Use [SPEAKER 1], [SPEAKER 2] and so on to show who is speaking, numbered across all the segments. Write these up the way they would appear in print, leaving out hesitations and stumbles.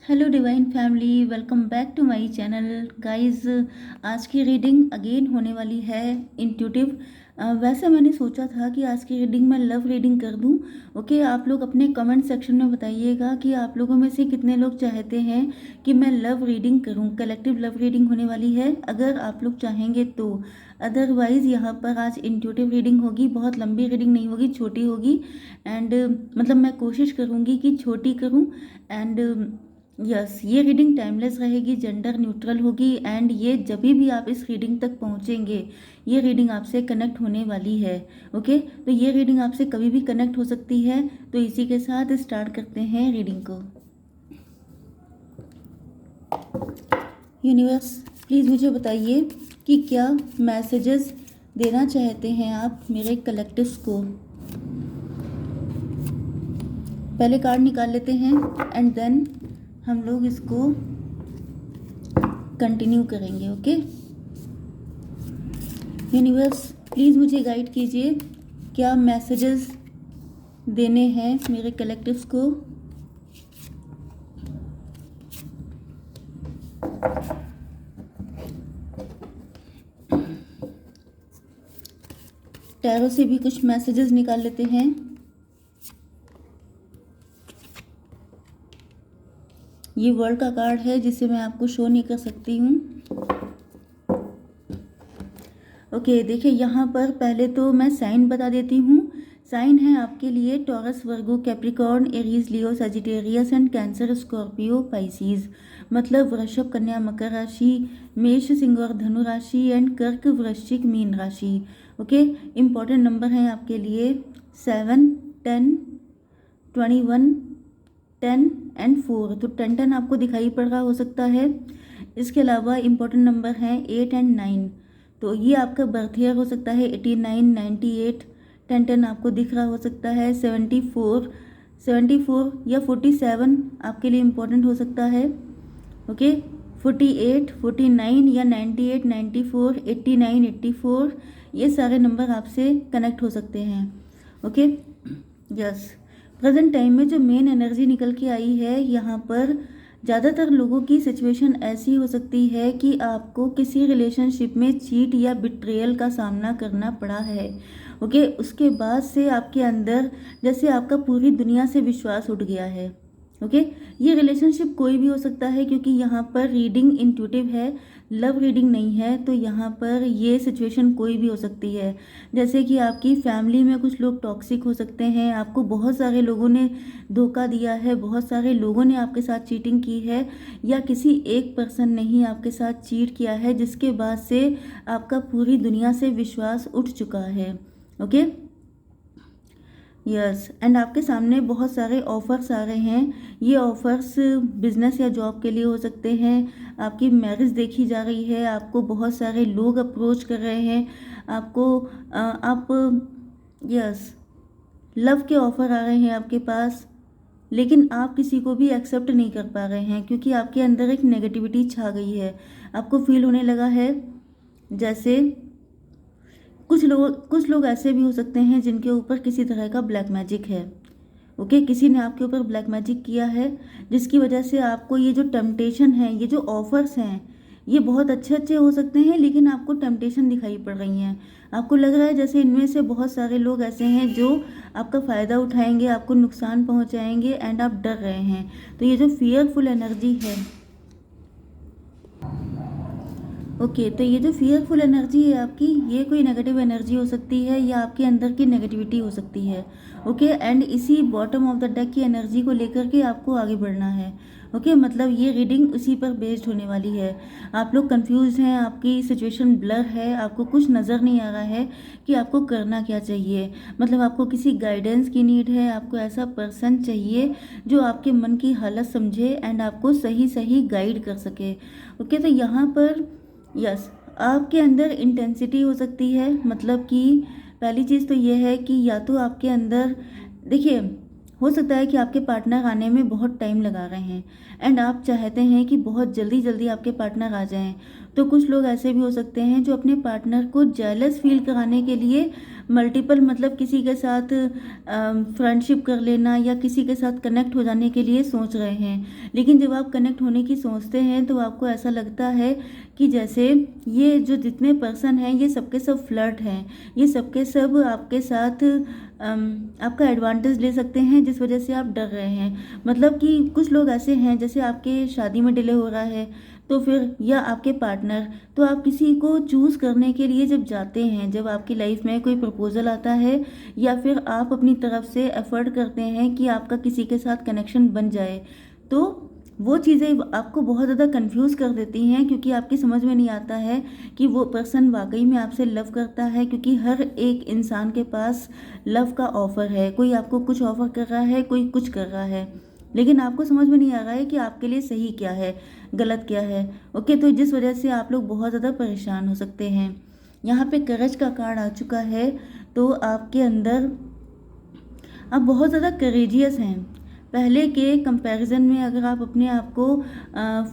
[SPEAKER 1] Hello divine family, welcome back to my channel guys. आज की reading again होने वाली है इंट्यूटिव। वैसे मैंने सोचा था कि आज की रीडिंग मैं लव रीडिंग कर दूं। ओके, आप लोग अपने कमेंट सेक्शन में बताइएगा कि आप लोगों में से कितने लोग चाहते हैं कि मैं लव रीडिंग करूं। कलेक्टिव लव रीडिंग होने वाली है अगर आप लोग चाहेंगे तो। अदरवाइज़ यहाँ पर आज इंट्यूटिव रीडिंग होगी, बहुत लंबी रीडिंग नहीं होगी, छोटी होगी। एंड मतलब मैं कोशिश करूँगी कि छोटी करूँ। एंड यस, ये रीडिंग टाइमलेस रहेगी, जेंडर न्यूट्रल होगी। एंड ये जब भी आप इस रीडिंग तक पहुंचेंगे, ये रीडिंग आपसे कनेक्ट होने वाली है। ओके, तो ये रीडिंग आपसे कभी भी कनेक्ट हो सकती है। तो इसी के साथ स्टार्ट करते हैं रीडिंग को। यूनिवर्स, प्लीज़ मुझे बताइए कि क्या मैसेजेस देना चाहते हैं आप मेरे कलेक्टिव्स को। पहले कार्ड निकाल लेते हैं एंड देन हम लोग इसको कंटिन्यू करेंगे। ओके यूनिवर्स, प्लीज़ मुझे गाइड कीजिए क्या मैसेजेस देने हैं मेरे कलेक्टिव्स को। टैरो से भी कुछ मैसेजेस निकाल लेते हैं। ये वर्ल्ड का कार्ड है जिसे मैं आपको शो नहीं कर सकती हूँ। ओके, देखिए यहाँ पर पहले तो मैं साइन बता देती हूँ। साइन है आपके लिए taurus, Virgo, Capricorn, Aries, Leo, Sagittarius and cancer, Scorpio, Pisces. मतलब वृषभ, कन्या, मकर राशि, मेष, सिंह और धनु राशि एंड कर्क, वृश्चिक, मीन राशि। ओके, इम्पॉर्टेंट नंबर हैं आपके लिए 7, 10, 21, 10 एंड 4। तो 10 आपको दिखाई पड़ रहा हो सकता है। इसके अलावा इम्पॉर्टेंट नंबर हैं 8 एंड 9। तो ये आपका बर्थ ईयर हो सकता है 89, 98। 10 आपको दिख रहा हो सकता है 74, 74 या 47 आपके लिए इम्पोर्टेंट हो सकता है। ओके, 48, 49 या 98, 94, 89, 84, ये सारे नंबर आपसे कनेक्ट हो सकते हैं। ओके यस, प्रेजेंट टाइम में जो मेन एनर्जी निकल के आई है यहाँ पर, ज़्यादातर लोगों की सिचुएशन ऐसी हो सकती है कि आपको किसी रिलेशनशिप में चीट या बिट्रेयल का सामना करना पड़ा है। ओके, उसके बाद से आपके अंदर जैसे आपका पूरी दुनिया से विश्वास उठ गया है। ओके, ये रिलेशनशिप कोई भी हो सकता है क्योंकि यहाँ पर रीडिंग इंट्यूटिव है, लव रीडिंग नहीं है। तो यहाँ पर ये सिचुएशन कोई भी हो सकती है। जैसे कि आपकी फैमिली में कुछ लोग टॉक्सिक हो सकते हैं, आपको बहुत सारे लोगों ने धोखा दिया है, बहुत सारे लोगों ने आपके साथ चीटिंग की है, या किसी एक पर्सन ने ही आपके साथ चीट किया है जिसके बाद से आपका पूरी दुनिया से विश्वास उठ चुका है। ओके यस, एंड आपके सामने बहुत सारे ऑफ़र्स आ रहे हैं। ये ऑफ़र्स बिजनेस या जॉब के लिए हो सकते हैं। आपकी मैरिज देखी जा रही है, आपको बहुत सारे लोग अप्रोच कर रहे हैं, आपको आप यस लव के ऑफ़र आ रहे हैं आपके पास। लेकिन आप किसी को भी एक्सेप्ट नहीं कर पा रहे हैं क्योंकि आपके अंदर एक नेगेटिविटी छा गई है। आपको फील होने लगा है जैसे कुछ लोग ऐसे भी हो सकते हैं जिनके ऊपर किसी तरह का ब्लैक मैजिक है। ओके, किसी ने आपके ऊपर ब्लैक मैजिक किया है जिसकी वजह से आपको ये जो टेम्पटेशन है, ये जो ऑफर्स हैं, ये बहुत अच्छे अच्छे हो सकते हैं लेकिन आपको टेम्पटेशन दिखाई पड़ रही हैं। आपको लग रहा है जैसे इनमें से बहुत सारे लोग ऐसे हैं जो आपका फ़ायदा उठाएंगे, आपको नुकसान पहुंचाएंगे एंड आप डर रहे हैं। तो ये जो फियरफुल एनर्जी है, ओके, तो ये जो फियरफुल एनर्जी है आपकी, ये कोई नेगेटिव एनर्जी हो सकती है या आपके अंदर की नेगेटिविटी हो सकती है। ओके, एंड इसी बॉटम ऑफ द डेक की एनर्जी को लेकर के आपको आगे बढ़ना है। ओके, मतलब ये रीडिंग उसी पर बेस्ड होने वाली है। आप लोग कंफ्यूज हैं, आपकी सिचुएशन ब्लर है, आपको कुछ नज़र नहीं आ रहा है कि आपको करना क्या चाहिए। मतलब आपको किसी गाइडेंस की नीड है, आपको ऐसा पर्सन चाहिए जो आपके मन की हालत समझे एंड आपको सही सही गाइड कर सके। ओके, तो यहाँ पर यस, आपके अंदर इंटेंसिटी हो सकती है। मतलब कि पहली चीज़ तो ये है कि या तो आपके अंदर देखिए, हो सकता है कि आपके पार्टनर आने में बहुत टाइम लगा रहे हैं एंड आप चाहते हैं कि बहुत जल्दी जल्दी आपके पार्टनर आ जाएं। तो कुछ लोग ऐसे भी हो सकते हैं जो अपने पार्टनर को जेलस फील कराने के लिए मल्टीपल मतलब किसी के साथ फ्रेंडशिप कर लेना या किसी के साथ कनेक्ट हो जाने के लिए सोच रहे हैं। लेकिन जब आप कनेक्ट होने की सोचते हैं तो आपको ऐसा लगता है कि जैसे ये जो जितने पर्सन हैं ये सबके सब फ्लर्ट हैं, ये सबके सब आपके साथ आपका एडवांटेज ले सकते हैं, जिस वजह से आप डर रहे हैं। मतलब कि कुछ लोग ऐसे हैं जैसे आपके शादी में डिले हो रहा है तो फिर या आपके पार्टनर, तो आप किसी को चूज़ करने के लिए जब जाते हैं, जब आपकी लाइफ में कोई प्रपोजल आता है या फिर आप अपनी तरफ से एफर्ट करते हैं कि आपका किसी के साथ कनेक्शन बन जाए, तो वो चीज़ें आपको बहुत ज़्यादा कंफ्यूज कर देती हैं, क्योंकि आपकी समझ में नहीं आता है कि वो पर्सन वाकई में आपसे लव करता है। क्योंकि हर एक इंसान के पास लव का ऑफ़र है, कोई आपको कुछ ऑफ़र कर रहा है, कोई कुछ कर रहा है, लेकिन आपको समझ में नहीं आ रहा है कि आपके लिए सही क्या है, गलत क्या है। ओके, तो जिस वजह से आप लोग बहुत ज़्यादा परेशान हो सकते हैं। यहाँ पे करेज का कार्ड आ चुका है, तो आपके अंदर आप बहुत ज़्यादा करेजियस हैं। पहले के कंपैरिजन में अगर आप अपने आप को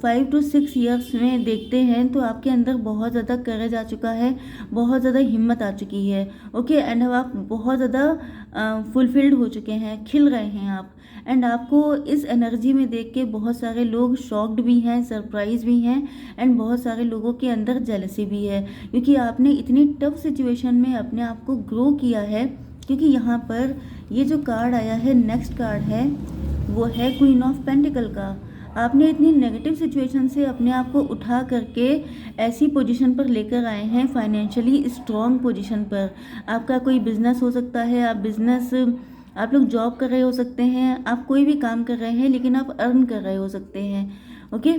[SPEAKER 1] 5 to 6 ईयर्स में देखते हैं तो आपके अंदर बहुत ज़्यादा करेज आ चुका है, बहुत ज़्यादा हिम्मत आ चुकी है। ओके, एंड अब आप बहुत ज़्यादा फुलफिल्ड हो चुके हैं, खिल रहे हैं आप। एंड आपको इस एनर्जी में देख के बहुत सारे लोग शॉक्ड भी हैं, सरप्राइज भी हैं, एंड बहुत सारे लोगों के अंदर जेलसी भी है, क्योंकि आपने इतनी टफ सिचुएशन में अपने आप को ग्रो किया है। क्योंकि यहाँ पर ये जो कार्ड आया है, नेक्स्ट कार्ड है, वो है क्वीन ऑफ पेंटिकल का। आपने इतनी नेगेटिव सिचुएशन से अपने आप को उठा करके ऐसी पोजीशन पर लेकर आए हैं, फाइनेंशियली स्ट्रॉन्ग पोजीशन पर। आपका कोई बिजनेस हो सकता है, आप लोग जॉब कर रहे हो सकते हैं, आप कोई भी काम कर रहे हैं लेकिन आप अर्न कर रहे हो सकते हैं। ओके,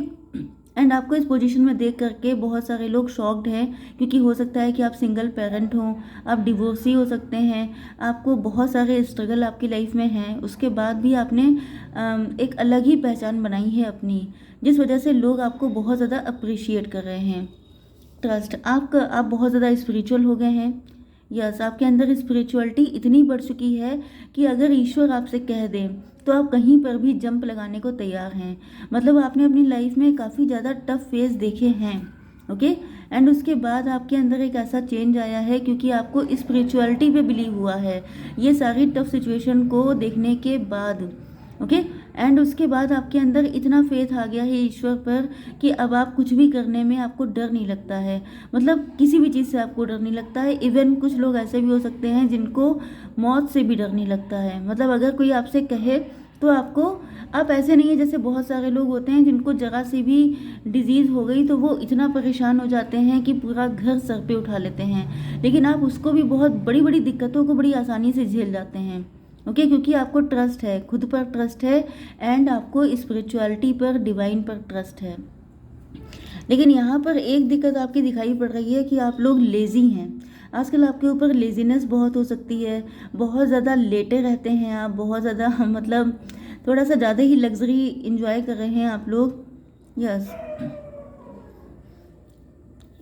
[SPEAKER 1] एंड आपको इस पोजीशन में देख करके बहुत सारे लोग शॉक्ड हैं, क्योंकि हो सकता है कि आप सिंगल पेरेंट हो, आप डिवोर्सी हो सकते हैं, आपको बहुत सारे स्ट्रगल आपकी लाइफ में हैं, उसके बाद भी आपने एक अलग ही पहचान बनाई है अपनी, जिस वजह से लोग आपको बहुत ज़्यादा अप्रिशिएट कर रहे हैं। ट्रस्ट, आप बहुत ज़्यादा स्पिरिचुअल हो गए हैं। यस, आपके अंदर स्पिरिचुअलिटी इतनी बढ़ चुकी है कि अगर ईश्वर आपसे कह दें तो आप कहीं पर भी जंप लगाने को तैयार हैं। मतलब आपने अपनी लाइफ में काफ़ी ज़्यादा टफ फेज देखे हैं। ओके, एंड उसके बाद आपके अंदर एक ऐसा चेंज आया है, क्योंकि आपको स्पिरिचुअलिटी पे बिलीव हुआ है ये सारी टफ सिचुएशन को देखने के बाद। ओके, एंड उसके बाद आपके अंदर इतना फेथ आ गया है ईश्वर पर कि अब आप कुछ भी करने में आपको डर नहीं लगता है। मतलब किसी भी चीज़ से आपको डर नहीं लगता है। इवन कुछ लोग ऐसे भी हो सकते हैं जिनको मौत से भी डर नहीं लगता है। मतलब अगर कोई आपसे कहे तो आप ऐसे नहीं है जैसे बहुत सारे लोग होते हैं जिनको जरा सी भी डिजीज़ हो गई तो वो इतना परेशान हो जाते हैं कि पूरा घर सर पे उठा लेते हैं, लेकिन आप उसको भी बहुत बड़ी बड़ी दिक्कतों को बड़ी आसानी से झेल जाते हैं। ओके, क्योंकि आपको ट्रस्ट है, खुद पर ट्रस्ट है, एंड आपको स्पिरिचुअलिटी पर, डिवाइन पर ट्रस्ट है। लेकिन यहाँ पर एक दिक्कत आपकी दिखाई पड़ रही है कि आप लोग लेज़ी हैं। आजकल आपके ऊपर लेज़ीनेस बहुत हो सकती है, बहुत ज़्यादा लेटे रहते हैं आप, बहुत ज़्यादा मतलब थोड़ा सा ज़्यादा ही लग्जरी इंजॉय कर रहे हैं आप लोग। यस,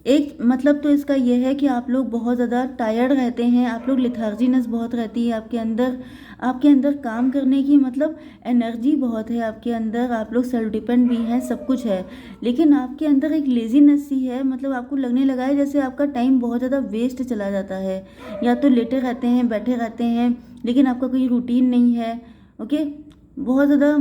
[SPEAKER 1] एक मतलब तो इसका यह है कि आप लोग बहुत ज़्यादा टायर्ड रहते हैं, आप लोग लिथार्जीनेस बहुत रहती है आपके अंदर काम करने की मतलब एनर्जी बहुत है आपके अंदर, आप लोग सेल्फ डिपेंड भी हैं, सब कुछ है, लेकिन आपके अंदर एक लेजीनेस सी है। मतलब आपको लगने लगा है जैसे आपका टाइम बहुत ज़्यादा वेस्ट चला जाता है, या तो लेटे रहते हैं, बैठे रहते हैं, लेकिन आपका कोई रूटीन नहीं है। ओके, बहुत ज़्यादा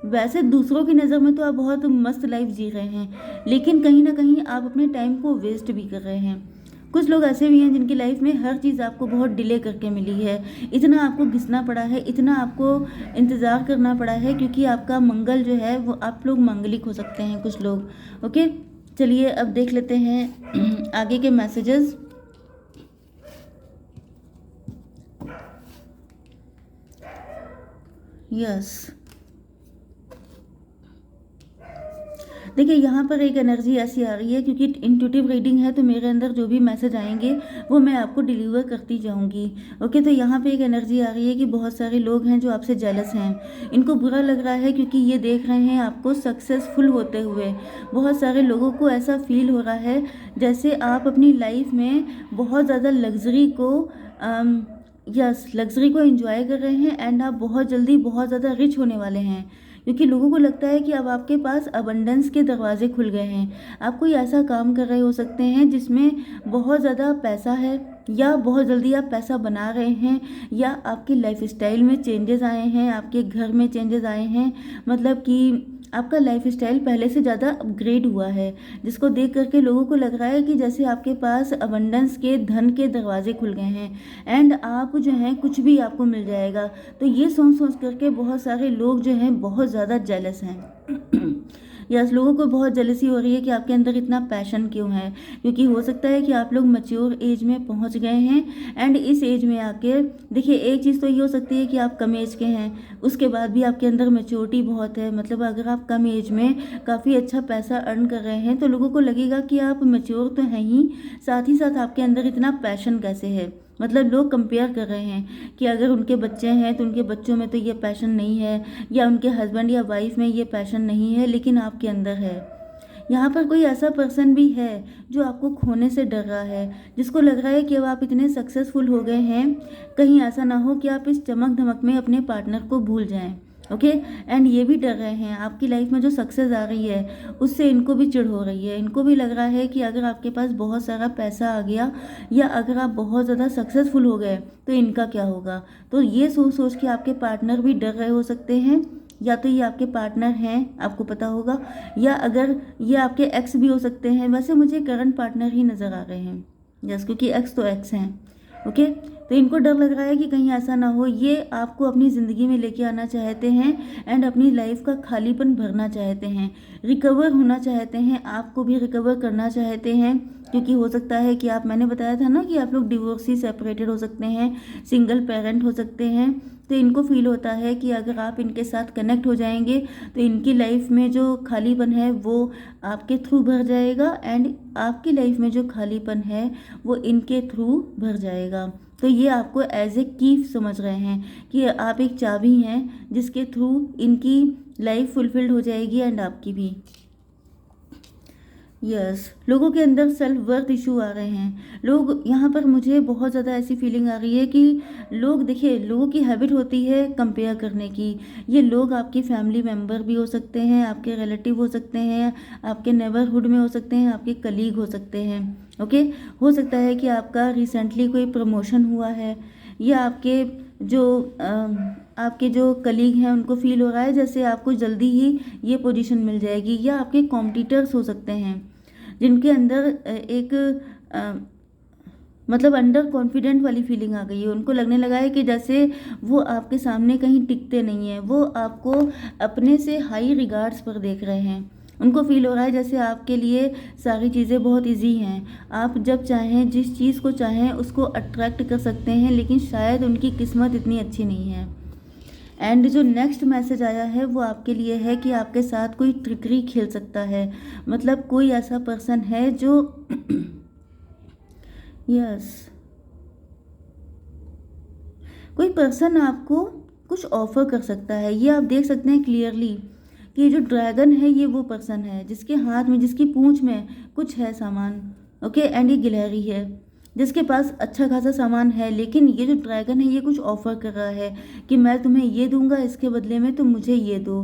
[SPEAKER 1] वैसे दूसरों की नज़र में तो आप बहुत मस्त लाइफ जी रहे हैं, लेकिन कहीं ना कहीं आप अपने टाइम को वेस्ट भी कर रहे हैं। कुछ लोग ऐसे भी हैं जिनकी लाइफ में हर चीज़ आपको बहुत डिले करके मिली है, इतना आपको घिसना पड़ा है, इतना आपको इंतज़ार करना पड़ा है, क्योंकि आपका मंगल जो है वो आप लोग मांगलिक हो सकते हैं कुछ लोग। ओके, चलिए अब देख लेते हैं आगे के मैसेजेस। यस, देखिए यहाँ पर एक एनर्जी ऐसी आ रही है, क्योंकि इंट्यूटिव रीडिंग है तो मेरे अंदर जो भी मैसेज आएंगे वो मैं आपको डिलीवर करती जाऊंगी। ओके, तो यहाँ पे एक एनर्जी आ रही है कि बहुत सारे लोग हैं जो आपसे जेलस हैं, इनको बुरा लग रहा है क्योंकि ये देख रहे हैं आपको सक्सेसफुल होते हुए। बहुत सारे लोगों को ऐसा फील हो रहा है जैसे आप अपनी लाइफ में बहुत ज़्यादा लग्जरी को यस लग्जरी को एंजॉय कर रहे हैं एंड आप बहुत जल्दी बहुत ज़्यादा रिच होने वाले हैं, क्योंकि लोगों को लगता है कि अब आपके पास अबंडेंस के दरवाजे खुल गए हैं। आप कोई ऐसा काम कर रहे हो सकते हैं जिसमें बहुत ज़्यादा पैसा है, या बहुत जल्दी आप पैसा बना रहे हैं, या आपकी लाइफ स्टाइल में चेंजेस आए हैं, आपके घर में चेंजेस आए हैं, मतलब कि आपका लाइफ स्टाइल पहले से ज़्यादा अपग्रेड हुआ है, जिसको देख करके लोगों को लग रहा है कि जैसे आपके पास अबंडेंस के धन के दरवाजे खुल गए हैं एंड आप जो हैं कुछ भी आपको मिल जाएगा। तो ये सोच सोच करके बहुत सारे लोग जो हैं बहुत ज़्यादा जेलस हैं। यस लोगों को बहुत जेलसी हो रही है कि आपके अंदर इतना पैशन क्यों है, क्योंकि हो सकता है कि आप लोग मैच्योर एज में पहुंच गए हैं एंड इस एज में आके देखिए, एक चीज़ तो ये हो सकती है कि आप कम एज के हैं, उसके बाद भी आपके अंदर मैच्योरिटी बहुत है। मतलब अगर आप कम एज में काफ़ी अच्छा पैसा अर्न कर रहे हैं तो लोगों को लगेगा कि आप मैच्योर तो हैं ही साथ आपके अंदर इतना पैशन कैसे है। मतलब लोग कंपेयर कर रहे हैं कि अगर उनके बच्चे हैं तो उनके बच्चों में तो ये पैशन नहीं है, या उनके हस्बैंड या वाइफ में ये पैशन नहीं है, लेकिन आपके अंदर है। यहाँ पर कोई ऐसा पर्सन भी है जो आपको खोने से डर रहा है, जिसको लग रहा है कि अब आप इतने सक्सेसफुल हो गए हैं, कहीं ऐसा ना हो कि आप इस चमक धमक में अपने पार्टनर को भूल जाएं। ओके एंड ये भी डर रहे हैं आपकी लाइफ में जो सक्सेस आ रही है उससे इनको भी चिढ़ हो रही है। इनको भी लग रहा है कि अगर आपके पास बहुत सारा पैसा आ गया या अगर आप बहुत ज़्यादा सक्सेसफुल हो गए तो इनका क्या होगा। तो ये सोच सोच के आपके पार्टनर भी डर रहे हो सकते हैं, या तो ये आपके पार्टनर हैं आपको पता होगा, या अगर ये आपके एक्स भी हो सकते हैं। वैसे मुझे करंट पार्टनर ही नज़र आ रहे हैं, जस्ट क्योंकि एक्स तो एक्स हैं। ओके तो इनको डर लग रहा है कि कहीं ऐसा ना हो, ये आपको अपनी ज़िंदगी में लेके आना चाहते हैं एंड अपनी लाइफ का खालीपन भरना चाहते हैं, रिकवर होना चाहते हैं, आपको भी रिकवर करना चाहते हैं। क्योंकि हो सकता है कि आप, मैंने बताया था ना कि आप लोग डिवोर्सी सेपरेटेड हो सकते हैं, सिंगल पेरेंट हो सकते हैं। तो इनको फील होता है कि अगर आप इनके साथ कनेक्ट हो जाएंगे तो इनकी लाइफ में जो खालीपन है वो आपके थ्रू भर जाएगा एंड आपकी लाइफ में जो खालीपन है वो इनके थ्रू भर जाएगा। तो ये आपको एज ए की समझ रहे हैं कि आप एक चाबी हैं जिसके थ्रू इनकी लाइफ फुलफिल्ड हो जाएगी एंड आपकी भी। यस लोगों के अंदर सेल्फ वर्थ इशू आ रहे हैं। लोग यहाँ पर, मुझे बहुत ज़्यादा ऐसी फीलिंग आ रही है कि लोग, देखिए लोगों की हैबिट होती है कंपेयर करने की। ये लोग आपके फैमिली मेम्बर भी हो सकते हैं, आपके रिलेटिव हो सकते हैं, आपके नेबरहुड में हो सकते हैं, आपके कलीग हो सकते हैं। ओके हो सकता है कि आपका रिसेंटली कोई प्रमोशन हुआ है, या आपके जो कलीग हैं उनको फील हो रहा है जैसे आपको जल्दी ही ये पोजीशन मिल जाएगी, या आपके कॉम्पिटिटर्स हो सकते हैं जिनके अंदर एक मतलब अंडर कॉन्फिडेंट वाली फीलिंग आ गई है। उनको लगने लगा है कि जैसे वो आपके सामने कहीं टिकते नहीं हैं, वो आपको अपने से हाई रिगार्ड्स पर देख रहे हैं। उनको फील हो रहा है जैसे आपके लिए सारी चीज़ें बहुत इजी हैं, आप जब चाहें जिस चीज़ को चाहें उसको अट्रैक्ट कर सकते हैं, लेकिन शायद उनकी किस्मत इतनी अच्छी नहीं है। एंड जो नेक्स्ट मैसेज आया है वो आपके लिए है कि आपके साथ कोई ट्रिकरी खेल सकता है। मतलब कोई ऐसा पर्सन है जो यस कोई पर्सन आपको कुछ ऑफर कर सकता है। ये आप देख सकते हैं क्लियरली कि जो ड्रैगन है ये वो पर्सन है जिसके हाथ में, जिसकी पूंछ में कुछ है सामान। ओके एंड ये गिलहरी है जिसके पास अच्छा खासा सामान है, लेकिन ये जो ड्रैगन है ये कुछ ऑफर कर रहा है कि मैं तुम्हें ये दूंगा, इसके बदले में तुम मुझे ये दो।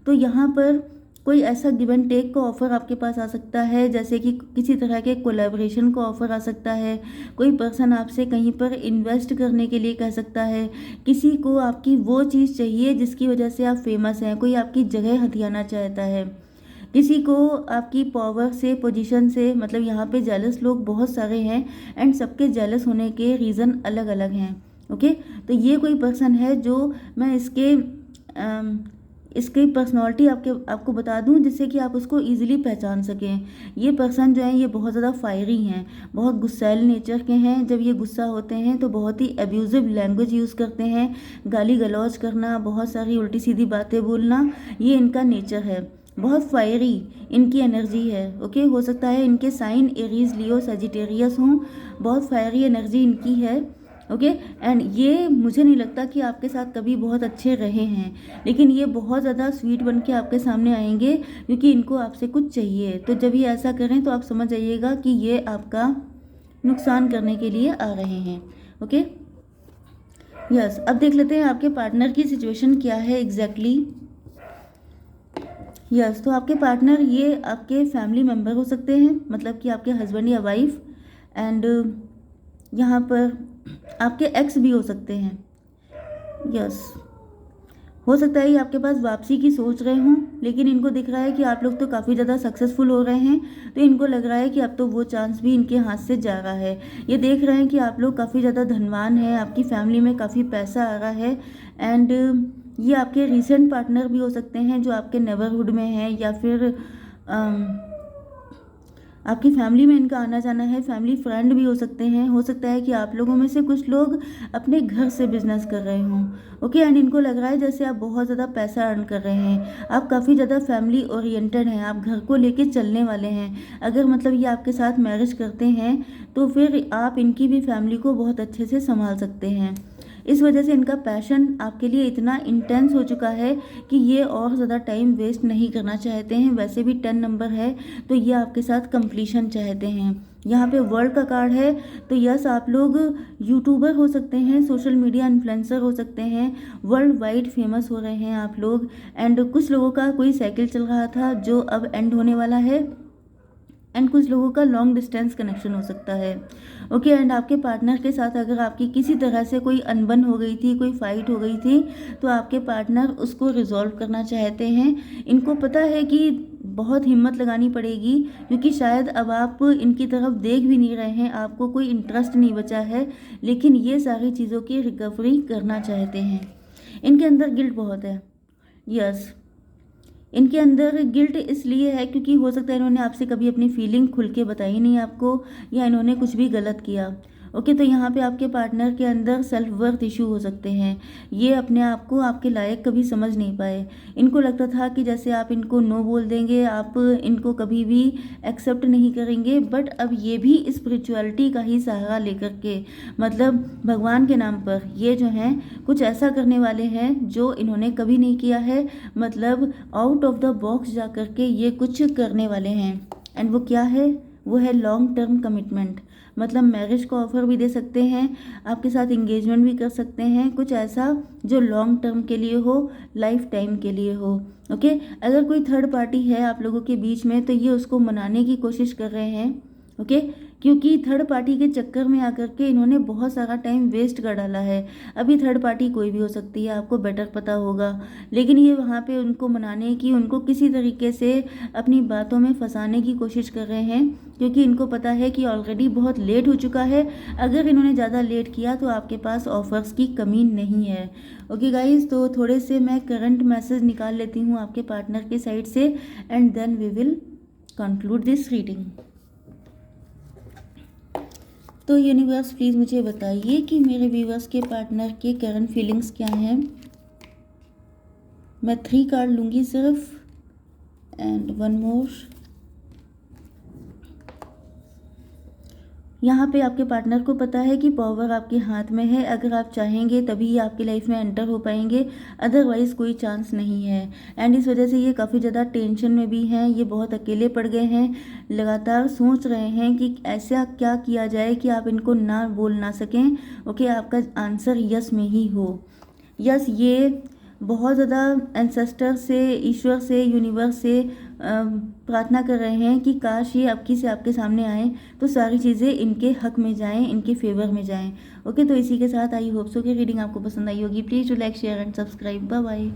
[SPEAKER 1] तो यहाँ पर कोई ऐसा गिव एंड टेक का ऑफ़र आपके पास आ सकता है, जैसे कि किसी तरह के कोलैबोरेशन का ऑफ़र आ सकता है। कोई पर्सन आपसे कहीं पर इन्वेस्ट करने के लिए कह सकता है, किसी को आपकी वो चीज़ चाहिए जिसकी वजह से आप फेमस हैं, कोई आपकी जगह हथियाना चाहता है, किसी को आपकी पावर से, पोजीशन से, मतलब यहाँ पे जेलस लोग बहुत सारे हैं एंड सबके जेलस होने के रीज़न अलग अलग हैं। ओके तो ये कोई पर्सन है जो मैं इसकी पर्सनालिटी आपको बता दूं जिससे कि आप उसको ईजिली पहचान सकें। ये पर्सन जो है ये बहुत ज़्यादा फायरी हैं, बहुत गुस्सैल नेचर के हैं। जब ये गुस्सा होते हैं तो बहुत ही एब्यूजिव लैंग्वेज यूज़ करते हैं, गाली गलौज करना, बहुत सारी उल्टी सीधी बातें बोलना, ये इनका नेचर है। बहुत फायरी इनकी एनर्जी है। ओके हो सकता है इनके साइन एरीज, लियो, सजिटेरियस हों, बहुत फायरी एनर्जी इनकी है। ओके एंड ये मुझे नहीं लगता कि आपके साथ कभी बहुत अच्छे रहे हैं, लेकिन ये बहुत ज़्यादा स्वीट बन के आपके सामने आएंगे क्योंकि इनको आपसे कुछ चाहिए। तो जब ये ऐसा करें तो आप समझ जाइएगा कि ये आपका नुकसान करने के लिए आ रहे हैं। ओके यस, अब देख लेते हैं आपके पार्टनर की सिचुएशन क्या है एग्जैक्टली। यस, तो आपके पार्टनर ये आपके फैमिली मेम्बर हो सकते हैं, मतलब कि आपके हस्बैंड या वाइफ, एंड यहाँ पर आपके एक्स भी हो सकते हैं। यस, हो सकता है ये आपके पास वापसी की सोच रहे हों, लेकिन इनको दिख रहा है कि आप लोग तो काफ़ी ज़्यादा सक्सेसफुल हो रहे हैं, तो इनको लग रहा है कि अब तो वो चांस भी इनके हाथ से जा रहा है। ये देख रहे हैं कि आप लोग काफ़ी ज़्यादा धनवान हैं, आपकी फैमिली में काफ़ी पैसा आ रहा है, एंड ये आपके रिसेंट पार्टनर भी हो सकते हैं जो आपके नेबरहुड में हैं, या फिर आपकी फैमिली में इनका आना जाना है, फैमिली फ्रेंड भी हो सकते हैं। हो सकता है कि आप लोगों में से कुछ लोग अपने घर से बिजनेस कर रहे हों, ओके, एंड इनको लग रहा है जैसे आप बहुत ज़्यादा पैसा अर्न कर रहे हैं, आप काफ़ी ज़्यादा फैमिली ओरिएंटेड हैं, आप घर को लेके चलने वाले हैं। अगर मतलब ये आपके साथ मैरिज करते हैं तो फिर आप इनकी भी फैमिली को बहुत अच्छे से संभाल सकते हैं। इस वजह से इनका पैशन आपके लिए इतना इंटेंस हो चुका है कि ये और ज़्यादा टाइम वेस्ट नहीं करना चाहते हैं। वैसे भी 10 नंबर है, तो ये आपके साथ कंप्लीशन चाहते हैं। यहाँ पे वर्ल्ड का कार्ड है, तो यस, आप लोग यूट्यूबर हो सकते हैं, सोशल मीडिया इन्फ्लुएंसर हो सकते हैं, वर्ल्ड वाइड फेमस हो रहे हैं आप लोग, एंड कुछ लोगों का कोई साइकिल चल रहा था जो अब एंड होने वाला है, एंड कुछ लोगों का लॉन्ग डिस्टेंस कनेक्शन हो सकता है, ओके। एंड आपके पार्टनर के साथ अगर आपकी किसी तरह से कोई अनबन हो गई थी, कोई फाइट हो गई थी, तो आपके पार्टनर उसको रिजॉल्व करना चाहते हैं। इनको पता है कि बहुत हिम्मत लगानी पड़ेगी, क्योंकि शायद अब आप इनकी तरफ देख भी नहीं रहे हैं, आपको कोई इंटरेस्ट नहीं बचा है, लेकिन ये सारी चीज़ों की रिकवरी करना चाहते हैं। इनके अंदर गिल्ट बहुत है, यस, इनके अंदर गिल्ट इसलिए है क्योंकि हो सकता है इन्होंने आपसे कभी अपनी फीलिंग खुल के बताई नहीं आपको, या इन्होंने कुछ भी गलत किया, ओके। तो यहाँ पे आपके पार्टनर के अंदर सेल्फ वर्थ इशू हो सकते हैं। ये अपने आप को आपके लायक कभी समझ नहीं पाए। इनको लगता था कि जैसे आप इनको नो बोल देंगे, आप इनको कभी भी एक्सेप्ट नहीं करेंगे, बट अब ये भी स्पिरिचुअलिटी का ही सहारा लेकर के, मतलब भगवान के नाम पर ये जो हैं कुछ ऐसा करने वाले हैं जो इन्होंने कभी नहीं किया है, मतलब आउट ऑफ द बॉक्स जा कर के ये कुछ करने वाले हैं। एंड वो क्या है? वो है लॉन्ग टर्म कमिटमेंट, मतलब मैरिज का ऑफर भी दे सकते हैं, आपके साथ इंगेजमेंट भी कर सकते हैं, कुछ ऐसा जो लॉन्ग टर्म के लिए हो, लाइफ टाइम के लिए हो, ओके। अगर कोई थर्ड पार्टी है आप लोगों के बीच में, तो ये उसको मनाने की कोशिश कर रहे हैं, ओके, क्योंकि थर्ड पार्टी के चक्कर में आकर के इन्होंने बहुत सारा टाइम वेस्ट कर डाला है। अभी थर्ड पार्टी कोई भी हो सकती है, आपको बेटर पता होगा, लेकिन ये वहाँ पे उनको मनाने की, उनको किसी तरीके से अपनी बातों में फंसाने की कोशिश कर रहे हैं, क्योंकि इनको पता है कि ऑलरेडी बहुत लेट हो चुका है। अगर इन्होंने ज़्यादा लेट किया तो आपके पास ऑफर्स की कमी नहीं है, ओके गाइज। तो थोड़े से मैं करंट मैसेज निकाल लेती हूँ आपके पार्टनर के साइड से, and then we will conclude this reading. तो यूनिवर्स प्लीज़ मुझे बताइए कि मेरे व्यूवर्स के पार्टनर के करंट फीलिंग्स क्या हैं। मैं 3 कार्ड लूँगी सिर्फ, एंड 1 मोर। यहाँ पे आपके पार्टनर को पता है कि पावर आपके हाथ में है, अगर आप चाहेंगे तभी ये आपकी लाइफ में एंटर हो पाएंगे, अदरवाइज़ कोई चांस नहीं है। एंड इस वजह से ये काफ़ी ज़्यादा टेंशन में भी हैं, ये बहुत अकेले पड़ गए हैं, लगातार सोच रहे हैं कि ऐसा क्या किया जाए कि आप इनको ना बोल ना सकें, ओके। आपका आंसर यस में ही हो, यस। ये बहुत ज़्यादा एंसेस्टर से, ईश्वर से, यूनिवर्स से प्रार्थना कर रहे हैं कि काश ये अबकी से आपके सामने आएँ तो सारी चीज़ें इनके हक में जाएं, इनके फेवर में जाएं, ओके। तो इसी के साथ आई होप सो कि रीडिंग आपको पसंद आई होगी। Please do like, share and subscribe. Bye bye.